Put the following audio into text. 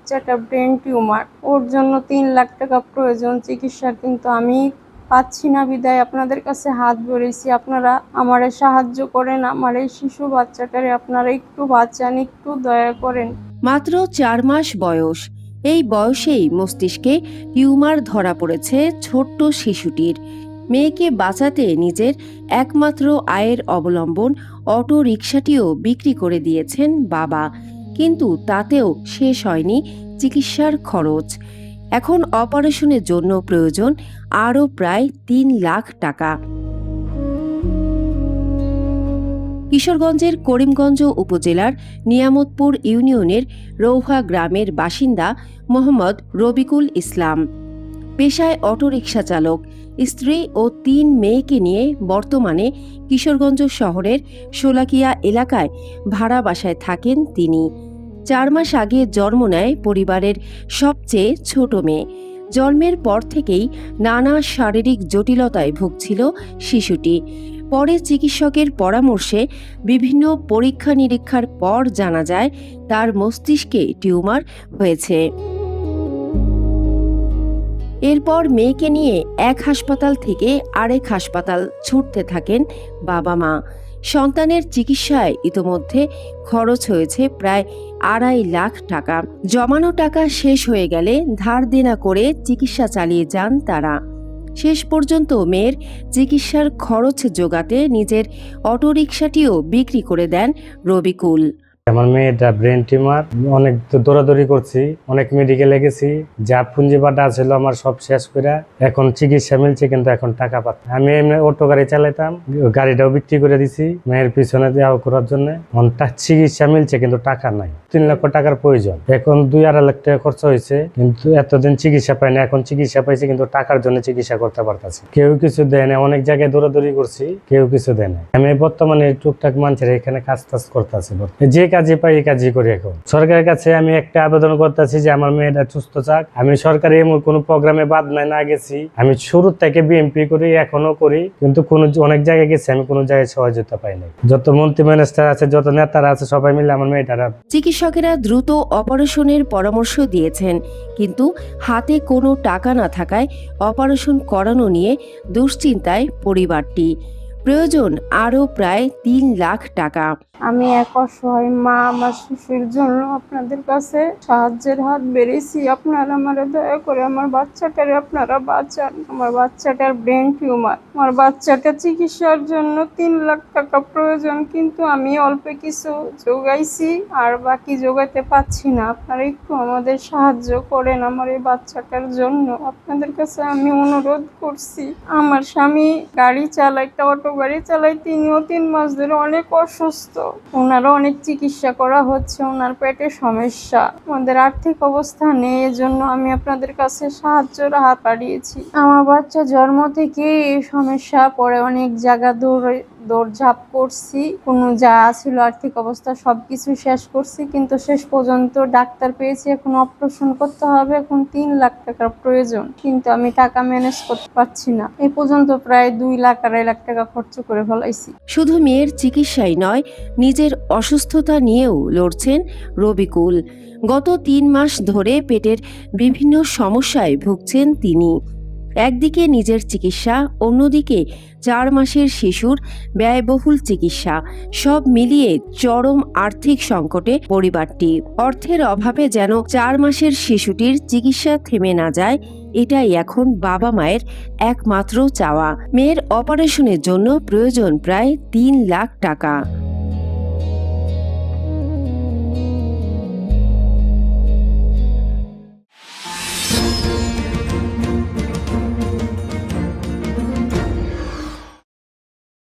বাচ্চাটা brain tumour, ওর জন্য 3 লাখ টাকা প্রয়োজন চিকিৎসা, কিন্তু আমি পাচ্ছি না বিদায় আপনাদের কাছে হাত ধরেছি। আপনারা আমারে সাহায্য করেন, আমার এই শিশু বাচ্চাটারে আপনারা একটু বাঁচান, একটু দয়া করেন। মাত্র 4 মাস বয়স। এই বয়সেই মস্তিষ্কে টিউমার ধরা পড়েছে ছোট্ট শিশুটির। মেয়েকে বাঁচাতে নিজের একমাত্র আয়ের অবলম্বন অটো রিকশাটিও বিক্রি করে দিয়েছেন বাবা, কিন্তু তাতেও শেষ হয়নি চিকিৎসার খরচ। এখন অপারেশনের জন্য প্রয়োজন আরও প্রায় 3 লাখ টাকা। কিশোরগঞ্জের করিমগঞ্জ উপজেলার নিয়ামতপুর ইউনিয়নের রৌহা গ্রামের বাসিন্দা মোহাম্মদ রবিকুল ইসলাম। পেশায় অটোরিকশা চালক। স্ত্রী ও 3 মেয়েকে নিয়ে বর্তমানে কিশোরগঞ্জ শহরের শোলাকিয়া এলাকায় ভাড়া বাসায় থাকেন তিনি। 4 মাস আগে জন্ম নেয় পরিবারের সবচেয়ে ছোট মেয়ে। জন্মের পর থেকেই নানা শারীরিক জটিলতায় ভুগছিল শিশুটি। পরে চিকিৎসকের পরামর্শে বিভিন্ন পরীক্ষা নিরীক্ষার পর জানা যায় তার মস্তিষ্কে টিউমার হয়েছে। এরপর মেয়েকে নিয়ে এক হাসপাতাল থেকে আরেক হাসপাতাল ছুটতে থাকেন বাবা মা। সন্তানের চিকিৎসায় ইতোমধ্যে খরচ হয়েছে প্রায় 2.5 লাখ টাকা। জমানো টাকা শেষ হয়ে গেলে ধার দেনা করে চিকিৎসা চালিয়ে যান তারা। শেষ পর্যন্ত মেয়ের চিকিৎসার খরচ জোগাতে নিজের অটোরিকশাটিও বিক্রি করে দেন রবিকুল। আমার মেয়েটা ব্রেন টিউমার, অনেক দৌড়াদৌড়ি করছি, অনেক মেডিকেলে গেছি, যা পুঁজিবাটা ছিল আমার সব শেষ করে এখন চিকিৎসা মিলছে, কিন্তু এখন টাকা পাচ্ছি। আমি এমনি অটো গাড়ি চালাইতাম, গাড়িটাও বিক্রি করে দিছি মেয়ের পিছনে দেওয়া করার জন্য। চিকিৎসা মিলছে কিন্তু টাকা নাই। 3 লক্ষ টাকার প্রয়োজন। এখন 2-2.5 লাখ টাকা খরচ হয়েছে, কিন্তু এতদিন চিকিৎসা পাই না, এখন চিকিৎসা পাইছে কিন্তু টাকার জন্য চিকিৎসা করতে পারতেছি। কেউ কিছু দেয় না, অনেক জায়গায় দৌড়াদৌড়ি করছি, কেউ কিছু দেয় না। আমি বর্তমানে টুকটাক মানুষের এখানে কাজ টাজ করতেছি, যে কাজে পাই এই কাজই করি। এখন সরকারের কাছে আমি একটা আবেদন করতেছি যে আমার মেয়েটা সুস্থ থাক। আমি সরকারি এমন কোনো প্রোগ্রামে বাদ নাই না গেছি, আমি শুরু থেকে বিএমপি করি, এখনো করি, কিন্তু অনেক জায়গায় গেছি, আমি কোনো জায়গায় সহযোগিতা পাই নাই। যত মন্ত্রী মিনিস্টার আছে, যত নেতারা আছে, সবাই মিলে আমার মেয়েটারা। চিকিৎসকেরা দ্রুত অপারেশনের পরামর্শ দিয়েছেন, কিন্তু হাতে কোনো টাকা না থাকায় অপারেশন করানো নিয়ে দুশ্চিন্তায় পরিবারটি। প্রয়োজন আরও প্রায় 3 লাখ টাকা। আমি এক অসহায় মা, আমার শিশুর জন্য আপনাদের কাছে সাহায্যের হাত বেড়েছি। আপনারা আমার দয়া করে আমার বাচ্চাটারে আপনারা বাঁচান। আমার বাচ্চাটার ব্রেন টিউমার, আমার বাচ্চাটা চিকিৎসার জন্য 3 লাখ টাকা প্রয়োজন, কিন্তু আমি অল্প কিছু জোগাইছি, আর বাকি জোগাতে পাচ্ছি না। আপনারা একটু আমাদের সাহায্য করেন আমার এই বাচ্চাটার জন্য। আপনাদের কাছে আমি অনুরোধ করছি। আমার স্বামী গাড়ি চালায়, একটা অটো গাড়ি চালায়, তিনিও 3 মাস ধরে অনেক অসুস্থ। ওনারও অনেক চিকিৎসা করা হচ্ছে, ওনার পেটে সমস্যা। আমাদের আর্থিক অবস্থা নেই, এজন্য আমি আপনাদের কাছে সাহায্যের হাত বাড়িয়েছি। আমার বাচ্চা জন্ম থেকে এই সমস্যা, পরে অনেক জায়গা দৌড়ঝাঁপ করছি, কোনো যা ছিল আর্থিক অবস্থা সবকিছু শেষ করছি, কিন্তু শেষ পর্যন্ত ডাক্তার পেয়েছি এখন অপারেশন করতে হবে। এখন 3 লাখ টাকার প্রয়োজন, কিন্তু আমি টাকা ম্যানেজ করতে পারছি না। এই পর্যন্ত প্রায় 2-2.5 লাখ টাকা খরচ করে ফেলাইছি। শুধু মেয়ের চিকিৎসাই নয়, নিজের অসুস্থতা নিয়েও লড়ছেন রবিকুল। গত 3 মাস ধরে পেটের বিভিন্ন সমস্যায় ভুগছেন তিনি। একদিকে নিজের চিকিৎসা, অন্যদিকে 4 মাসের শিশুর ব্যয়বহুল চিকিৎসা, সব মিলিয়ে চরম আর্থিক সংকটে পরিবারটি। অর্থের অভাবে যেন 4 মাসের শিশুটির চিকিৎসা থেমে না যায়, এটাই এখন বাবা মায়ের একমাত্র চাওয়া। মেয়ের অপারেশনের জন্য প্রয়োজন প্রায় 3 লাখ টাকা।